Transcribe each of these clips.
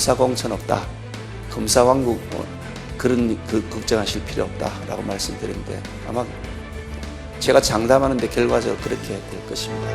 검사공천 없다. 검사왕국 그런 걱정하실 필요 없다라고 말씀드렸는데 아마 제가 장담하는데 결과적으로 그렇게 될 것입니다.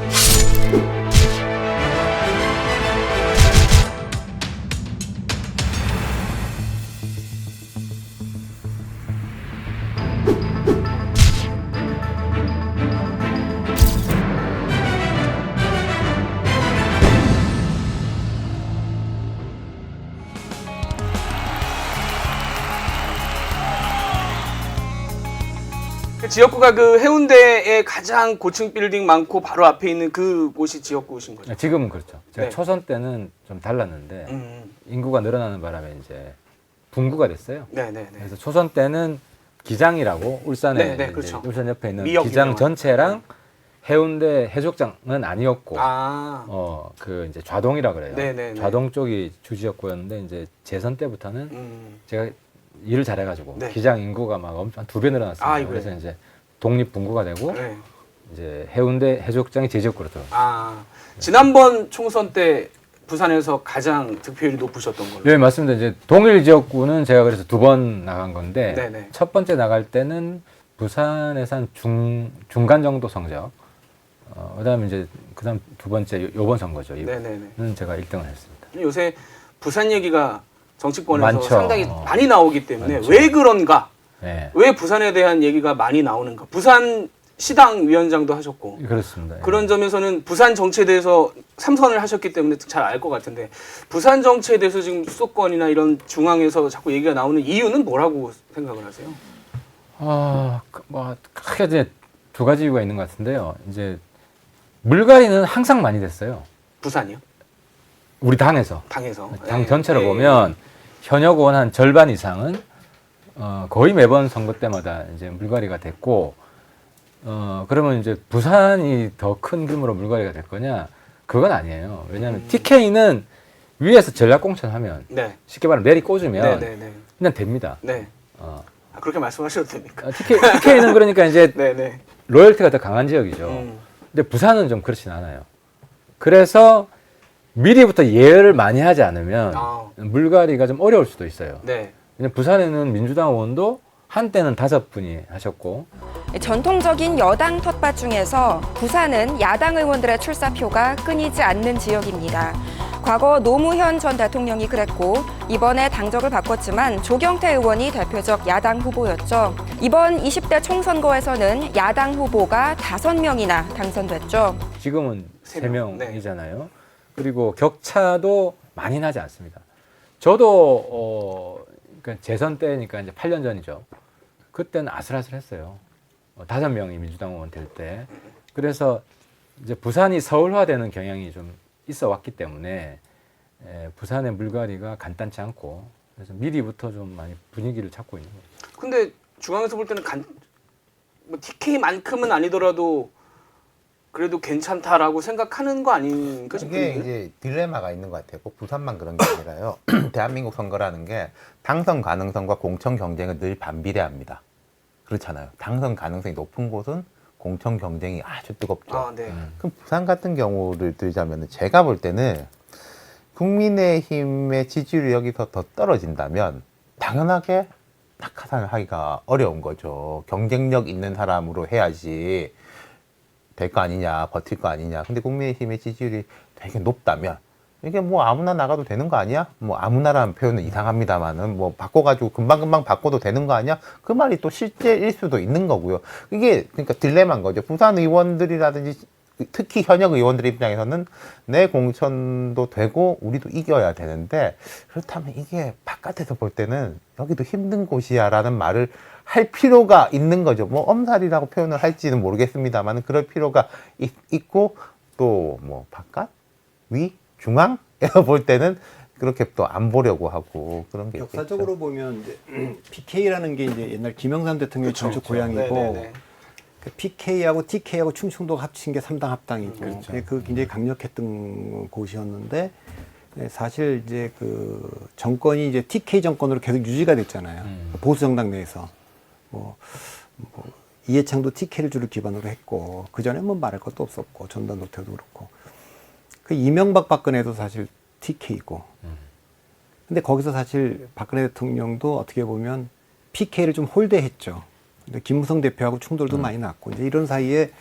지역구가 그 해운대에 가장 고층 빌딩 많고 바로 앞에 있는 그곳이 지역구신 거죠? 지금은 그렇죠. 제가 네. 초선 때는 좀 달랐는데 인구가 늘어나는 바람에 이제 분구가 됐어요. 네네네. 그래서 초선 때는 기장이라고 울산에 네, 네, 이제 그렇죠. 울산 옆에 있는 미역 기장 유명한. 전체랑 해운대 해수욕장은 아니었고 그 이제 좌동이라 그래요. 네네네. 좌동 쪽이 주지역구였는데 이제 재선 때부터는 제가 일을 잘해가지고 네. 기장 인구가 막 엄청 한 2배 늘어났습니다. 아이고야. 그래서 이제 독립 분구가 되고 네. 이제 해운대 해수욕장이 제 지역구로 들어갔어요. 지난번 총선 때 부산에서 가장 득표율이 높으셨던 걸로. 네, 맞습니다. 이제 동일 지역구는 제가 그래서 2번 나간 건데 네네. 첫 번째 나갈 때는 부산에서 한 중간 정도 성적. 그다음에 이제 그다음 두 번째 요번 선거죠. 네네네. 제가 1등을 했습니다. 요새 부산 얘기가 정치권에서 많죠. 상당히 많이 나오기 때문에 많죠. 왜 그런가? 네, 왜 부산에 대한 얘기가 많이 나오는가? 부산 시당 위원장도 하셨고 그렇습니다. 그런 점에서는 부산 정치에 대해서 3선을 하셨기 때문에 잘 알 것 같은데 부산 정치에 대해서 지금 수도권이나 이런 중앙에서 자꾸 얘기가 나오는 이유는 뭐라고 생각을 하세요? 뭐 크게 이제 두 가지 이유가 있는 것 같은데요. 이제 물갈이는 항상 많이 됐어요. 부산이요? 우리 당에서. 당에서. 당 전체로 보면 현역 의원 한 절반 이상은 거의 매번 선거 때마다 이제 물갈이가 됐고, 그러면 이제 부산이 더 큰 규모로 물갈이가 될 거냐? 그건 아니에요. 왜냐하면 TK는 위에서 전략 공천하면 네. 쉽게 말하면 내리 꽂으면 네네네. 그냥 됩니다. 네. 그렇게 말씀하셔도 됩니까? TK는 그러니까 이제 네네. 로열티가 더 강한 지역이죠. 근데 부산은 좀 그렇진 않아요. 그래서 미리부터 예열을 많이 하지 않으면 물갈이가 좀 어려울 수도 있어요. 네. 왜냐면 부산에는 민주당 의원도 한때는 5분이 하셨고 전통적인 여당 텃밭 중에서 부산은 야당 의원들의 출사표가 끊이지 않는 지역입니다. 과거 노무현 전 대통령이 그랬고 이번에 당적을 바꿨지만 조경태 의원이 대표적 야당 후보였죠. 이번 20대 총선거에서는 야당 후보가 5명이나 당선됐죠. 지금은 세 명. 3명이잖아요. 그리고 격차도 많이 나지 않습니다. 저도 그러니까 재선 때니까 이제 8년 전이죠. 그때는 아슬아슬했어요. 5명이 민주당 의원 될 때. 그래서 이제 부산이 서울화되는 경향이 좀 있어 왔기 때문에 부산의 물갈이가 간단치 않고 그래서 미리부터 좀 많이 분위기를 찾고 있는 거죠. 근데 중앙에서 볼 때는 뭐 TK만큼은 아니더라도 그래도 괜찮다라고 생각하는 거 아닌가 싶은데. 이게 이제 딜레마가 있는 것 같아요. 꼭 부산만 그런 게 아니라요. 대한민국 선거라는 게 당선 가능성과 공천 경쟁은 늘 반비례합니다. 그렇잖아요. 당선 가능성이 높은 곳은 공천 경쟁이 아주 뜨겁죠. 네. 그럼 부산 같은 경우를 들자면 제가 볼 때는 국민의힘의 지지율이 여기서 더 떨어진다면 당연하게 낙하산을 하기가 어려운 거죠. 경쟁력 있는 사람으로 해야지 될 거 아니냐, 버틸 거 아니냐. 근데 국민의힘의 지지율이 되게 높다면 이게 뭐 아무나 나가도 되는 거 아니야? 뭐 아무나라는 표현은 이상합니다만은 뭐 바꿔가지고 금방금방 바꿔도 되는 거 아니야? 그 말이 또 실제일 수도 있는 거고요. 이게 그러니까 딜레마인 거죠. 부산 의원들이라든지 특히 현역 의원들 입장에서는 내 공천도 되고 우리도 이겨야 되는데 그렇다면 이게 바깥에서 볼 때는 여기도 힘든 곳이야 라는 말을 할 필요가 있는 거죠. 뭐 엄살이라고 표현을 할지는 모르겠습니다만 그럴 필요가 있고 또 뭐 바깥? 위? 중앙에서 볼 때는 그렇게 또 안 보려고 하고 그런 게 역사적으로 있겠죠. 보면 이제 PK라는 게 이제 옛날 김영삼 대통령의 정치 고향이고 네네네. 그 PK하고 TK하고 충청도가 합친 게 3당 합당이고 그렇죠. 그 굉장히 강력했던 곳이었는데 사실 이제 그 정권이 이제 TK 정권으로 계속 유지가 됐잖아요. 보수 정당 내에서 뭐 이해창도 TK를 주로 기반으로 했고 그 전에 뭐 말할 것도 없었고 전두환 노태우도 그렇고 그 이명박 박근혜도 사실 TK고 근데 거기서 사실 박근혜 대통령도 어떻게 보면 PK를 좀 홀대했죠. 근데 김무성 대표하고 충돌도 많이 났고 이제 이런 사이에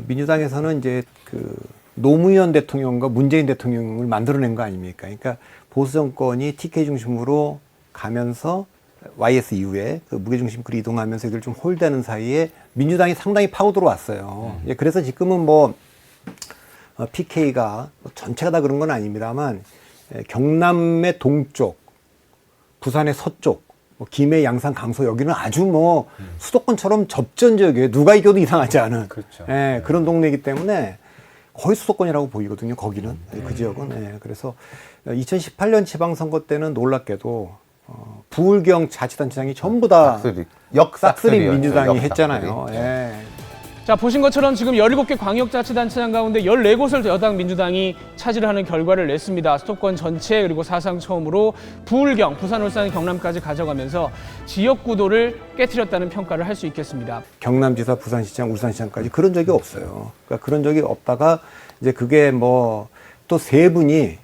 민주당에서는 이제 그 노무현 대통령과 문재인 대통령을 만들어낸 거 아닙니까? 그러니까 보수 정권이 TK 중심으로 가면서 YS 이후에 그 무게중심으로 이동하면서 이들 좀 홀대하는 사이에 민주당이 상당히 파고 들어왔어요. 예, 그래서 지금은 뭐 PK가 전체가 다 그런 건 아닙니다만 경남의 동쪽, 부산의 서쪽, 뭐 김해, 양산, 강서 여기는 아주 뭐 수도권처럼 접전 지역에 누가 이겨도 이상하지 않은 그렇죠. 예, 그런 동네이기 때문에 거의 수도권이라고 보이거든요. 거기는 그 지역은. 예, 그래서 2018년 지방선거 때는 놀랍게도 부울경 자치단체장이 전부 다 싹쓸이 민주당이 했잖아요. 예. 자, 보신 것처럼 지금 17개 광역자치단체장 가운데 14곳을 여당 민주당이 차지하는 결과를 냈습니다. 수도권 전체 그리고 사상 처음으로 부울경, 부산, 울산, 경남까지 가져가면서 지역 구도를 깨트렸다는 평가를 할 수 있겠습니다. 경남지사, 부산시장, 울산시장까지 그런 적이 없어요. 그러니까 그런 적이 없다가 이제 그게 뭐 또 세 분이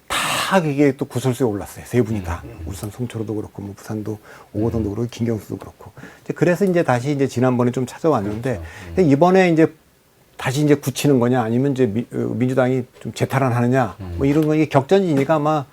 다 그게 또 구설수에 올랐어요. 세 분이 다. 울산 송초로도 그렇고, 뭐 부산도 오거돈도 그렇고, 김경수도 그렇고. 그래서 이제 다시 이제 지난번에 좀 찾아왔는데, 이번에 이제 다시 이제 굳히는 거냐, 아니면 이제 민주당이 좀 재탈환하느냐, 뭐 이런 거 이게 격전이니까 아마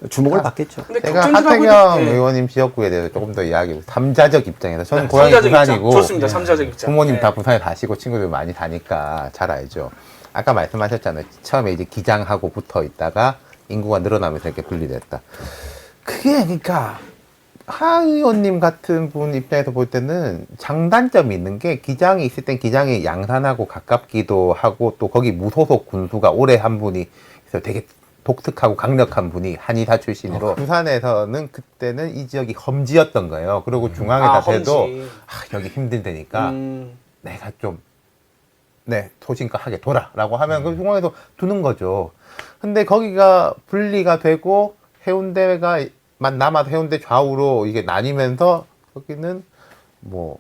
주목을 받겠죠. 근데 제가 격전지라고 하태경 네. 의원님 지역구에 대해서 조금 더 이야기해보고 삼자적 입장에서 저는 네, 고향이 삼자적 입장. 부산이고 좋습니다. 삼자적 입장. 부모님 네. 다 부산에 사시고 친구들 많이 다니까 잘 알죠. 아까 말씀하셨잖아요. 처음에 이제 기장하고 붙어 있다가 인구가 늘어나면서 이렇게 분리됐다. 그게 그러니까 하 의원님 같은 분 입장에서 볼 때는 장단점이 있는 게 기장이 있을 땐 기장이 양산하고 가깝기도 하고 또 거기 무소속 군수가 오래 한 분이 있어요. 되게 독특하고 강력한 분이 한의사 출신으로 부산에서는 그때는 이 지역이 험지였던 거예요. 그리고 중앙에다 대도 험지. 여기 힘들다니까 내가 좀 소신껏하게 둬라라고 하면 그 중앙에도 두는 거죠. 근데 거기가 분리가 되고 해운대가 만 남아서 해운대 좌우로 이게 나뉘면서 거기는 뭐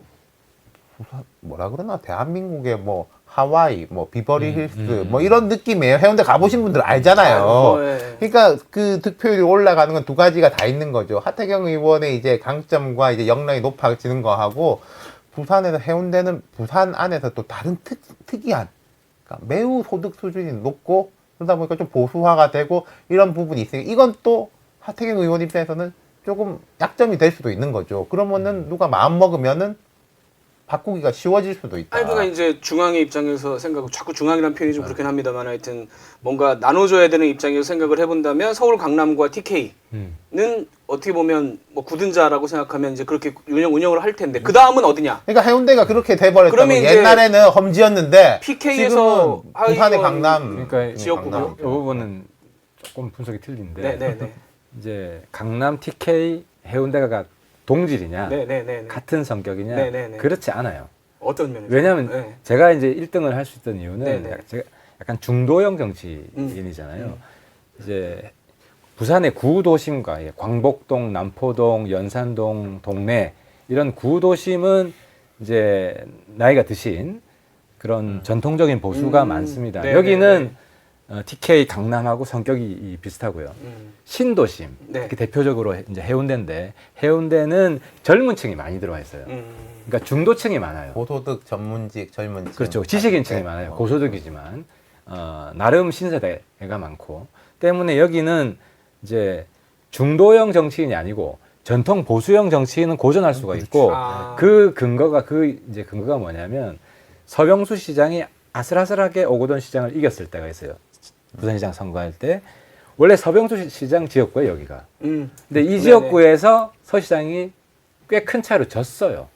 뭐라 그러나 대한민국의 뭐 하와이, 뭐 비버리 힐스 뭐 이런 느낌이에요. 해운대 가보신 분들 알잖아요. 네. 그러니까 그 득표율이 올라가는 건 두 가지가 다 있는 거죠. 하태경 의원의 이제 강점과 이제 역량이 높아지는 거하고 부산에서 해운대는 부산 안에서 또 다른 특이한 그러니까 매우 소득 수준이 높고 그러다 보니까 좀 보수화가 되고 이런 부분이 있으니까 이건 또 하태경 의원 입장에서는 조금 약점이 될 수도 있는 거죠. 그러면은 누가 마음 먹으면은 바꾸기가 쉬워질 수도 있다. 아니, 그러니까 이제 중앙의 입장에서 생각을 자꾸 중앙이라는 표현이 좀 그렇긴 합니다만 하여튼 뭔가 나눠줘야 되는 입장에서 생각을 해본다면 서울 강남과 TK는 어떻게 보면 뭐 굳은 자라고 생각하면 이제 그렇게 운영을 할 텐데 그 다음은 어디냐? 그러니까 해운대가 그렇게 돼버렸다면 그러면 이제 옛날에는 험지였는데 PK에서 지금은 부산의 하이원 강남 그러니까 지역구고. 강남. 이 부분은 조금 분석이 틀린데 네네네. 이제 강남 TK 해운대가 동질이냐 네네네. 같은 성격이냐 네네네. 그렇지 않아요. 어떤 면에서? 왜냐하면 네. 제가 이제 1등을 할 수 있던 이유는 네네. 제가 약간 중도형 정치인이잖아요. 이제 부산의 구도심과 광복동, 남포동, 연산동, 동래 이런 구도심은 이제 나이가 드신 그런 전통적인 보수가 많습니다. 네네네. 여기는 TK 강남하고 성격이 비슷하고요. 신도심 네. 특히 대표적으로 이제 해운대인데 해운대는 젊은 층이 많이 들어와 있어요. 그러니까 중도층이 많아요. 고소득 전문직 젊은층 그렇죠. 지식인층이 네. 많아요. 고소득이지만 나름 신세대가 많고 때문에 여기는 이제 중도형 정치인이 아니고 전통 보수형 정치인은 고전할 수가 있고 아. 그 근거가 뭐냐면 서병수 시장이 아슬아슬하게 오거돈 시장을 이겼을 때가 있어요. 부산시장 선거할 때 원래 서병수 시장 지역구에 여기가. 근데 이 지역구에서 서 시장이 꽤 큰 차이로 졌어요.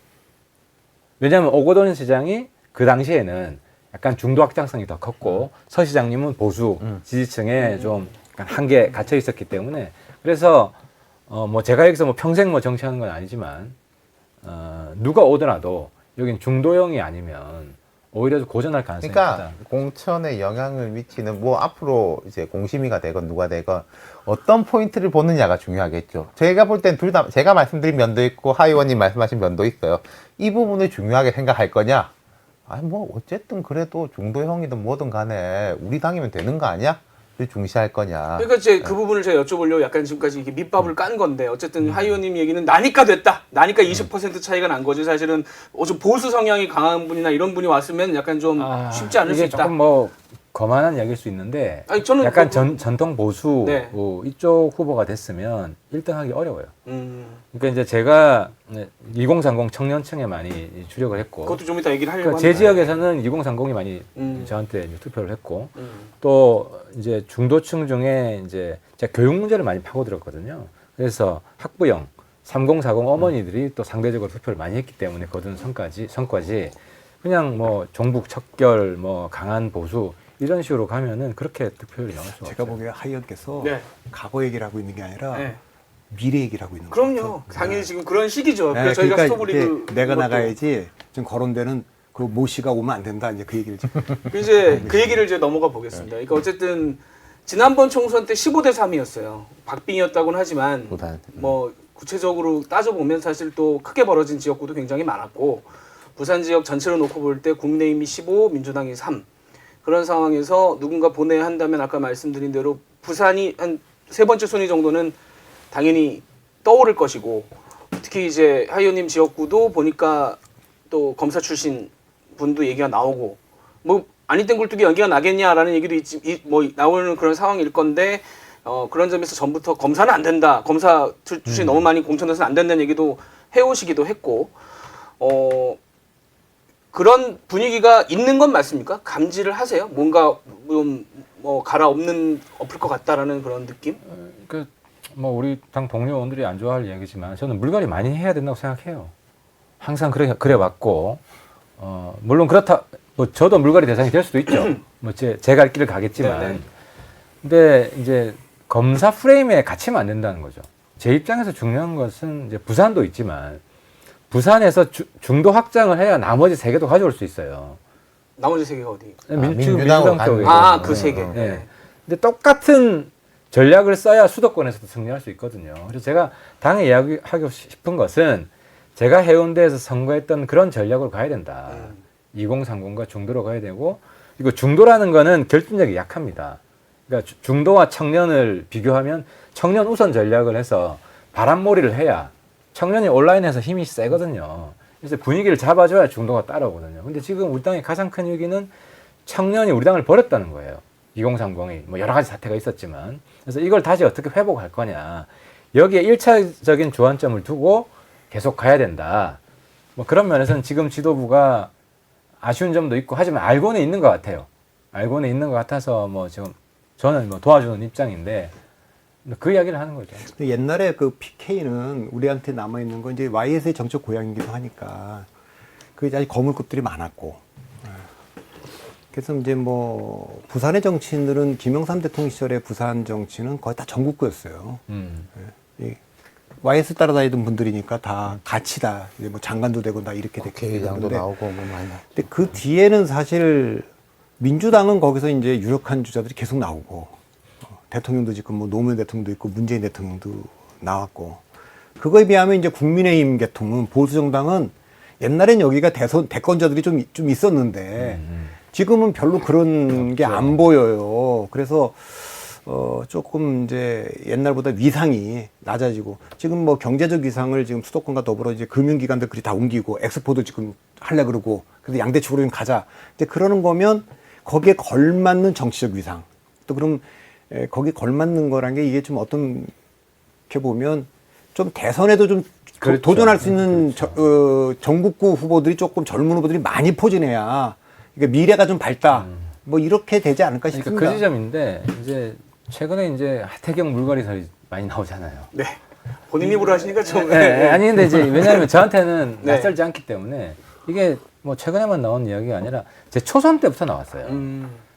왜냐하면 오거돈 시장이 그 당시에는 약간 중도 확장성이 더 컸고 서 시장님은 보수 지지층에 좀 약간 한계 갇혀 있었기 때문에 그래서 뭐 제가 여기서 뭐 평생 뭐 정치하는 건 아니지만 누가 오더라도 여긴 중도형이 아니면 오히려 고전할 가능성이 그러니까 크다. 공천에 영향을 미치는 뭐 앞으로 이제 공심위가 되건 누가 되건 어떤 포인트를 보느냐가 중요하겠죠. 제가 볼 땐 둘 다 제가 말씀드린 면도 있고 하 의원님 말씀하신 면도 있어요. 이 부분을 중요하게 생각할 거냐? 아니 뭐 어쨌든 그래도 중도형이든 뭐든 간에 우리 당이면 되는 거 아니야? 중시할 거냐. 그러니까 이제 그 부분을 제가 여쭤보려고 약간 지금까지 이렇게 밑밥을 깐 건데 어쨌든 하 의원님 얘기는 나니까 됐다. 나니까 20% 차이가 난 거지. 사실은 좀 보수 성향이 강한 분이나 이런 분이 왔으면 약간 좀 쉽지 않을 수 이게 있다. 조금 뭐 거만한 이야기일 수 있는데 아니, 저는 약간 그- 전통 보수 네. 이쪽 후보가 됐으면 1등하기 어려워요. 그러니까 이제 제가 2030 청년층에 많이 주력을 했고 그것도 좀 이따 얘기를 하려고 그러니까 제 합니다. 지역에서는 2030이 많이 저한테 이제 투표를 했고 또 이제 중도층 중에 이제 제가 교육 문제를 많이 파고들었거든요. 그래서 학부형 3040 어머니들이 또 상대적으로 투표를 많이 했기 때문에 거둔 성과지 그냥 뭐 종북 척결 뭐 강한 보수 이런 식으로 가면은 그렇게 득표율이 나올 수가 제가 없어요. 보기에 하 의원께서 네. 과거 얘기를 하고 있는 게 아니라 네. 미래 얘기를 하고 있는 거예요. 그럼요. 당연히 지금 그런 시기죠. 네, 그래서 저희가 그러니까 스토브리그 이제 내가 이것도 나가야지 지금 거론되는 그 모 씨가 오면 안 된다 이제 그 얘기를 지금 이제 그 얘기를 이제 넘어가 보겠습니다. 그러니까 어쨌든 지난번 총선 때 15대 3이었어요. 박빙이었다고는 하지만 보다는. 뭐 구체적으로 따져보면 사실 또 크게 벌어진 지역구도 굉장히 많았고 부산 지역 전체로 놓고 볼 때 국민의힘이 15, 민주당이 3 그런 상황에서 누군가 보내야 한다면 아까 말씀드린 대로 부산이 한 세 번째 순위 정도는 당연히 떠오를 것이고 특히 이제 하 의원님 지역구도 보니까 또 검사 출신 분도 얘기가 나오고 뭐 아니 땐 굴뚝이 연기가 나겠냐라는 얘기도 뭐 나오는 그런 상황일 건데 그런 점에서 전부터 검사는 안 된다. 검사 출신이 너무 많이 공천돼서는 안 된다는 얘기도 해오시기도 했고 그런 분위기가 있는 건 맞습니까? 감지를 하세요? 뭔가 좀 뭐 엎을 것 같다라는 그런 느낌? 그 뭐 우리 당 동료 의원들이 안 좋아할 얘기지만 저는 물갈이 많이 해야 된다고 생각해요. 항상 그래 왔고 물론 그렇다 뭐 저도 물갈이 대상이 될 수도 있죠. 뭐 제 갈 길을 가겠지만 네네. 근데 이제 검사 프레임에 갇히면 안 된다는 거죠. 제 입장에서 중요한 것은 이제 부산도 있지만 부산에서 중도 확장을 해야 나머지 세 개도 가져올 수 있어요. 나머지 세 개가 어디? 민주당 쪽에. 그 세 개. 네. 근데 똑같은 전략을 써야 수도권에서도 승리할 수 있거든요. 그래서 제가 당에 이야기하고 싶은 것은 제가 해운대에서 선거했던 그런 전략으로 가야 된다. 2030과 중도로 가야 되고 이거 중도라는 거는 결집력이 약합니다. 그러니까 중도와 청년을 비교하면 청년 우선 전략을 해서 바람몰이를 해야 청년이 온라인에서 힘이 세거든요. 그래서 분위기를 잡아줘야 중도가 따라오거든요. 근데 지금 우리 당의 가장 큰 위기는 청년이 우리 당을 버렸다는 거예요. 2030이 뭐 여러 가지 사태가 있었지만 그래서 이걸 다시 어떻게 회복할 거냐 여기에 1차적인 주안점을 두고 계속 가야 된다. 뭐 그런 면에서는 지금 지도부가 아쉬운 점도 있고 하지만 알고는 있는 것 같아요. 알고는 있는 것 같아서 뭐 지금 저는 뭐 도와주는 입장인데 그 이야기를 하는 거죠. 옛날에 그 PK는 우리한테 남아 있는 건 이제 YS의 정책 고향이기도 하니까 그 아직 거물급들이 많았고 그래서 이제 뭐 부산의 정치인들은 김영삼 대통령 시절의 부산 정치는 거의 다 전국구였어요. 이 YS 따라다니던 분들이니까 다 같이 다 이제 뭐 장관도 되고 다 이렇게 국회의장도 됐는데 나오고 뭐 많이. 근데 그 뒤에는 사실 민주당은 거기서 이제 유력한 주자들이 계속 나오고 대통령도 지금 뭐 노무현 대통령도 있고 문재인 대통령도 나왔고 그거에 비하면 이제 국민의힘 계통은 보수 정당은 옛날엔 여기가 대권자들이 좀 있었는데 지금은 별로 그런 게 안 보여요. 그래서 조금 이제 옛날보다 위상이 낮아지고 지금 뭐 경제적 위상을 지금 수도권과 더불어 이제 금융기관들 그리 다 옮기고 엑스포도 지금 하려 그러고 그래서 양대축으로 좀 가자. 이제 그러는 거면 거기에 걸맞는 정치적 위상 또 그럼 거기에 걸맞는 거란 게 이게 좀 어떤 이렇게 보면 좀 대선에도 좀 그렇죠. 도전할 수 있는 전국구 후보들이 조금 젊은 후보들이 많이 포진해야 그러니까 미래가 좀 밝다. 뭐 이렇게 되지 않을까 그러니까 싶습니다. 그 지점인데 이제 최근에 이제 하태경 물갈이설이 많이 나오잖아요. 네. 본인 입으로 하시니까 좀. 네, 아니 근데 이제 왜냐하면 저한테는 네. 낯설지 않기 때문에 이게 뭐 최근에만 나온 이야기가 아니라 제 초선 때부터 나왔어요.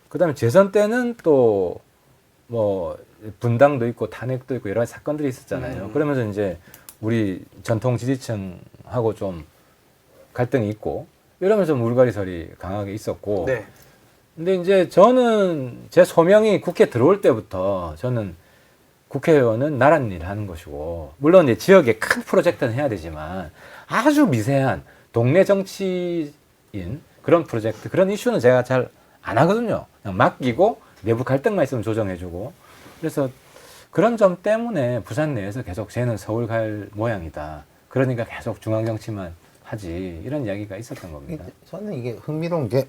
그다음에 재선 때는 또 뭐 분당도 있고 탄핵도 있고 여러 가지 사건들이 있었잖아요. 그러면서 이제 우리 전통 지지층하고 좀 갈등이 있고 이러면서 물갈이설이 강하게 있었고. 네. 근데 이제 저는 제 소명이 국회 들어올 때부터 저는 국회의원은 나란 일 하는 것이고 물론 이제 지역에 큰 프로젝트는 해야 되지만 아주 미세한 동네 정치인 그런 프로젝트 그런 이슈는 제가 잘 안 하거든요. 그냥 맡기고 내부 갈등만 있으면 조정해주고 그래서 그런 점 때문에 부산 내에서 계속 쟤는 서울 갈 모양이다. 그러니까 계속 중앙 정치만 하지 이런 이야기가 있었던 겁니다. 저는 이게 흥미로운 게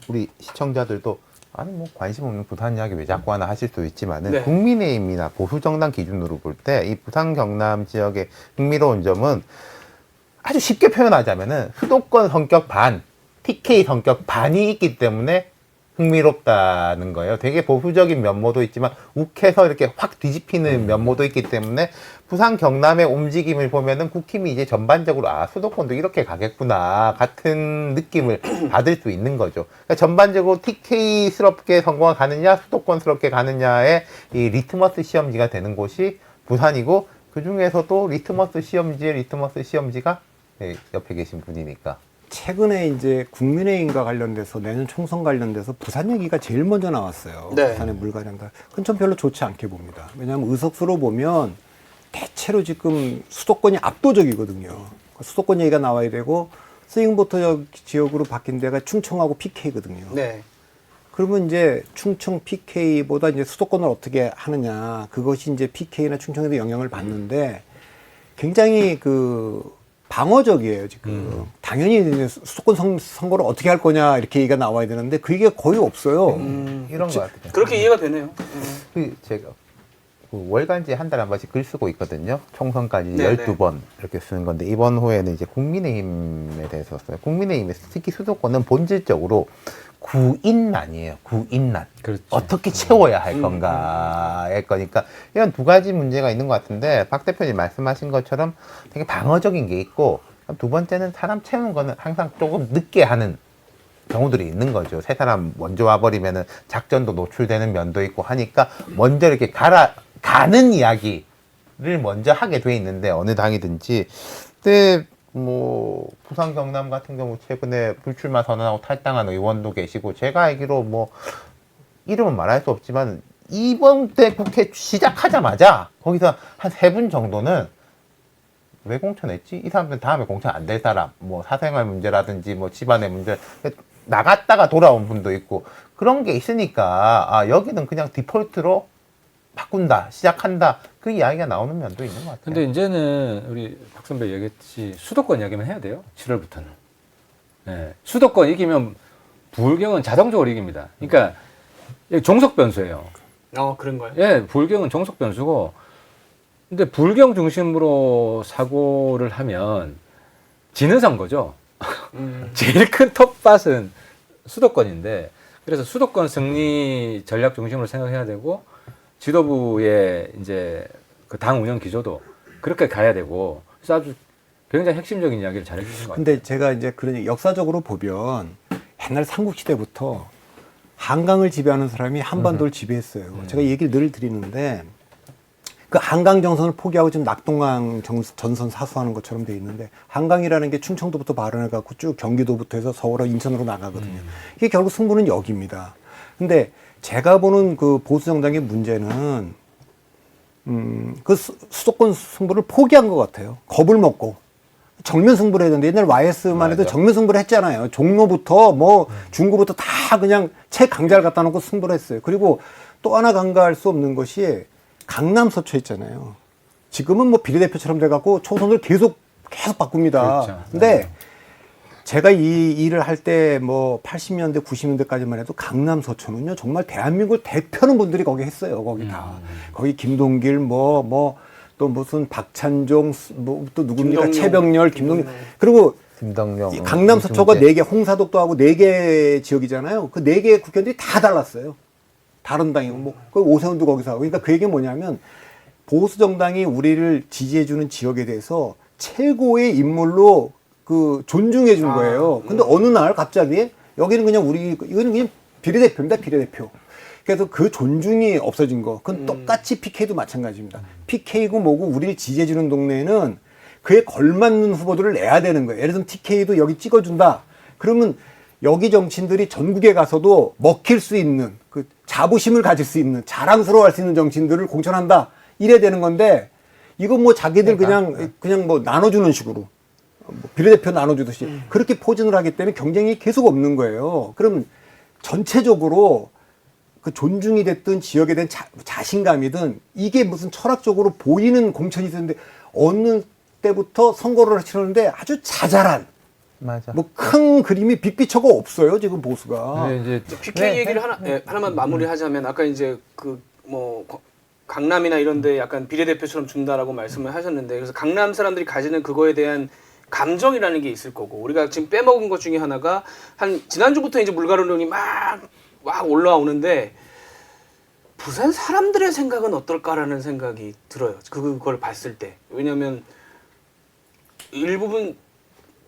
우리 시청자들도 아니 뭐 관심 없는 부산 이야기 왜 자꾸 하나 하실 수도 있지만은 네. 국민의힘이나 보수 정당 기준으로 볼 때 이 부산 경남 지역의 흥미로운 점은 아주 쉽게 표현하자면은 수도권 성격 반, TK 성격 반이 있기 때문에 흥미롭다는 거예요. 되게 보수적인 면모도 있지만 욱해서 이렇게 확 뒤집히는 면모도 있기 때문에 부산 경남의 움직임을 보면은 국힘이 이제 전반적으로 아 수도권도 이렇게 가겠구나 같은 느낌을 받을 수 있는 거죠. 그러니까 전반적으로 TK스럽게 선거가 가느냐 수도권스럽게 가느냐의 이 리트머스 시험지가 되는 곳이 부산이고 그 중에서도 리트머스 시험지가 네, 옆에 계신 분이니까. 최근에 이제 국민의힘과 관련돼서 내년 총선 관련돼서 부산 얘기가 제일 먼저 나왔어요. 네. 부산의 물 관련다. 그건 전 별로 좋지 않게 봅니다. 왜냐하면 의석수로 보면 대체로 지금 수도권이 압도적이거든요. 수도권 얘기가 나와야 되고 스윙보터 지역으로 바뀐 데가 충청하고 PK거든요. 네. 그러면 이제 충청 PK보다 이제 수도권을 어떻게 하느냐 그것이 이제 PK나 충청에도 영향을 받는데 굉장히 그 방어적이에요, 지금. 당연히 이제 수도권 선거를 어떻게 할 거냐, 이렇게 얘기가 나와야 되는데, 그게 거의 없어요. 이런 거 같아요. 그렇게 이해가 되네요. 제가 그 월간지 한 달에 한 번씩 글 쓰고 있거든요. 총선까지 네네. 12번 이렇게 쓰는 건데, 이번 호에는 이제 국민의힘에 대해서 썼어요. 국민의힘에서 특히 수도권은 본질적으로 구인난이에요. 구인난. 그렇죠. 어떻게 채워야 할 건가의 거니까 이런 두 가지 문제가 있는 것 같은데 박 대표님 말씀하신 것처럼 되게 방어적인 게 있고 두 번째는 사람 채우는 거는 항상 조금 늦게 하는 경우들이 있는 거죠. 세 사람 먼저 와버리면은 작전도 노출되는 면도 있고 하니까 먼저 이렇게 가는 이야기를 먼저 하게 돼 있는데 어느 당이든지 근데 뭐 부산 경남 같은 경우 최근에 불출마 선언하고 탈당한 의원도 계시고 제가 알기로 뭐 이름은 말할 수 없지만 이번 때 국회 시작하자마자 거기서 한 3분 정도는 왜 공천했지? 이 사람들은 다음에 공천 안 될 사람 뭐 사생활 문제라든지 뭐 집안의 문제 나갔다가 돌아온 분도 있고 그런 게 있으니까 아 여기는 그냥 디폴트로 바꾼다, 시작한다 그 이야기가 나오는 면도 있는 것 같아요. 근데 이제는 우리 박 선배 얘기했듯이 수도권 이야기만 해야 돼요. 7월부터는. 네. 수도권 이기면 부울경은 자동적으로 이깁니다. 그러니까 종속 변수예요. 그런가요? 예, 부울경은 종속 변수고 근데 부울경 중심으로 사고를 하면 지는 선거죠. 제일 큰 텃밭은 수도권인데 그래서 수도권 승리 전략 중심으로 생각해야 되고 지도부의 이제 그 당 운영 기조도 그렇게 가야 되고 그래서 아주 굉장히 핵심적인 이야기를 잘 해주신 것 같아요. 근데 제가 이제 그러니 역사적으로 보면 옛날 삼국시대부터 한강을 지배하는 사람이 한반도를 지배했어요. 제가 얘기를 늘 드리는데 그 한강 정선을 포기하고 지금 낙동강 전선 사수하는 것처럼 돼 있는데 한강이라는 게 충청도부터 발원해갖고 쭉 경기도부터 해서 서울하고 인천으로 나가거든요. 이게 결국 승부는 여기입니다. 근데 제가 보는 그 보수 정당의 문제는 그 수도권 승부를 포기한 것 같아요. 겁을 먹고 정면 승부를 해야 되는데 옛날 YS만 해도 맞아. 정면 승부를 했잖아요. 종로부터 뭐 중구부터 다 그냥 최강자를 갖다 놓고 승부를 했어요. 그리고 또 하나 간과할 수 없는 것이 강남 서초 있잖아요. 지금은 뭐 비례대표처럼 돼갖고 초선을 계속 바꿉니다. 그렇죠. 근데 제가 이 일을 할 때 뭐 80년대, 90년대까지만 해도 강남 서초는요 정말 대한민국을 대표하는 분들이 거기 했어요. 거기 다. 거기 김동길 또 무슨 박찬종 뭐 또 누굽니까 김동용. 최병렬 김동길 그리고 김덕령, 이 강남 서초가 이승재. 4개 홍사독도 하고 4개 지역이잖아요. 그 4개 국회의원들이 다 달랐어요. 다른 당이고 뭐 그 오세훈도 거기서 하고 그러니까 그 얘기는 뭐냐면 보수 정당이 우리를 지지해주는 지역에 대해서 최고의 인물로 그 존중해 준 거예요. 근데 어느 날 갑자기 여기는 그냥 이거는 그냥 비례대표입니다. 비례대표. 그래서 그 존중이 없어진 거. 그건 똑같이 PK도 마찬가지입니다. PK고 뭐고 우리를 지지해 주는 동네에는 그에 걸맞는 후보들을 내야 되는 거예요. 예를 들면 TK도 여기 찍어준다. 그러면 여기 정치인들이 전국에 가서도 먹힐 수 있는 그 자부심을 가질 수 있는 자랑스러워할 수 있는 정치인들을 공천한다. 이래야 되는 건데 이거 뭐 자기들 그냥 뭐 나눠주는 식으로 뭐 비례대표 나눠주듯이 그렇게 포진을 하기 때문에 경쟁이 계속 없는 거예요. 그럼 전체적으로 그 존중이 됐든 지역에 대한 자신감이든 이게 무슨 철학적으로 보이는 공천이 되는데 어느 때부터 선거를 치르는데 아주 자잘한 맞아. 뭐 큰 그림이 빅피처가 없어요 지금 보수가. 근데 이제 PK 얘기를 하나만 마무리하자면 아까 이제 그 뭐 강남이나 이런데 약간 비례대표처럼 준다라고 말씀을 하셨는데 그래서 강남 사람들이 가지는 그거에 대한 감정이라는 게 있을 거고 우리가 지금 빼먹은 것 중에 하나가 한 지난주부터 이제 물가루론이 막 올라오는데 부산 사람들의 생각은 어떨까라는 생각이 들어요. 그걸 봤을 때. 왜냐하면 일부분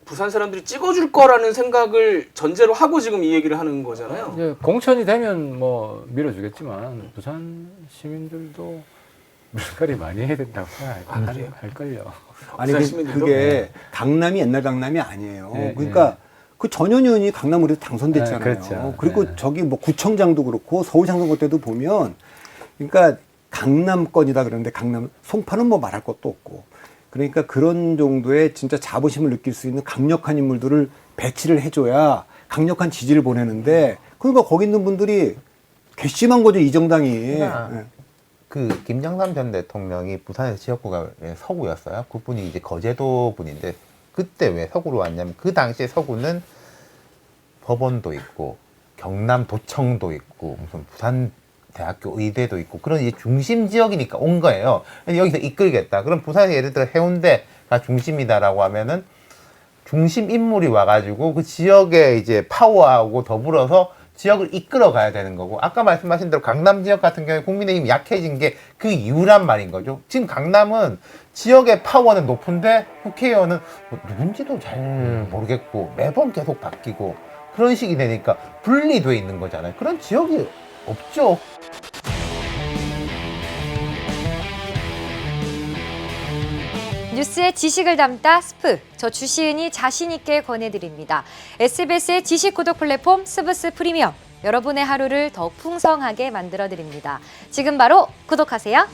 부산 사람들이 찍어줄 거라는 생각을 전제로 하고 지금 이 얘기를 하는 거잖아요. 이제 공천이 되면 뭐 밀어주겠지만 부산 시민들도 물갈이 많이 해야 된다고 할걸요. 아니 부산 시민들도? 그게 강남이 옛날 강남이 아니에요. 네, 그러니까 그 전현 의원이 강남으로 당선됐잖아요. 네, 그렇죠. 그리고 네. 저기 뭐 구청장도 그렇고 서울시장선거 때도 보면 그러니까 강남권이다 그러는데 강남 송파는 뭐 말할 것도 없고 그러니까 그런 정도의 진짜 자부심을 느낄 수 있는 강력한 인물들을 배치를 해줘야 강력한 지지를 보내는데 그러니까 거기 있는 분들이 괘씸한 거죠 이 정당이. 그러니까 네. 그 김영삼 전 대통령이 부산에서 지역구가 서구였어요. 그분이 이제 거제도 분인데 그때 왜 서구로 왔냐면 그 당시에 서구는 법원도 있고 경남도청도 있고 무슨 부산 대학교 의대도 있고 그런 이제 중심 지역이니까 온 거예요. 여기서 이끌겠다. 그럼 부산에 예를 들어 해운대가 중심이다라고 하면은 중심 인물이 와가지고 그 지역의 이제 파워하고 더불어서 지역을 이끌어 가야 되는 거고 아까 말씀하신 대로 강남 지역 같은 경우에 국민의힘이 약해진 게 그 이유란 말인 거죠. 지금 강남은 지역의 파워는 높은데 국회의원은 뭐 누군지도 잘 모르겠고 매번 계속 바뀌고 그런 식이 되니까 분리돼 있는 거잖아요. 그런 지역이 없죠. 뉴스의 지식을 담다 스프, 저 주시은이 자신 있게 권해드립니다. SBS의 지식 구독 플랫폼 스브스 프리미엄, 여러분의 하루를 더 풍성하게 만들어드립니다. 지금 바로 구독하세요.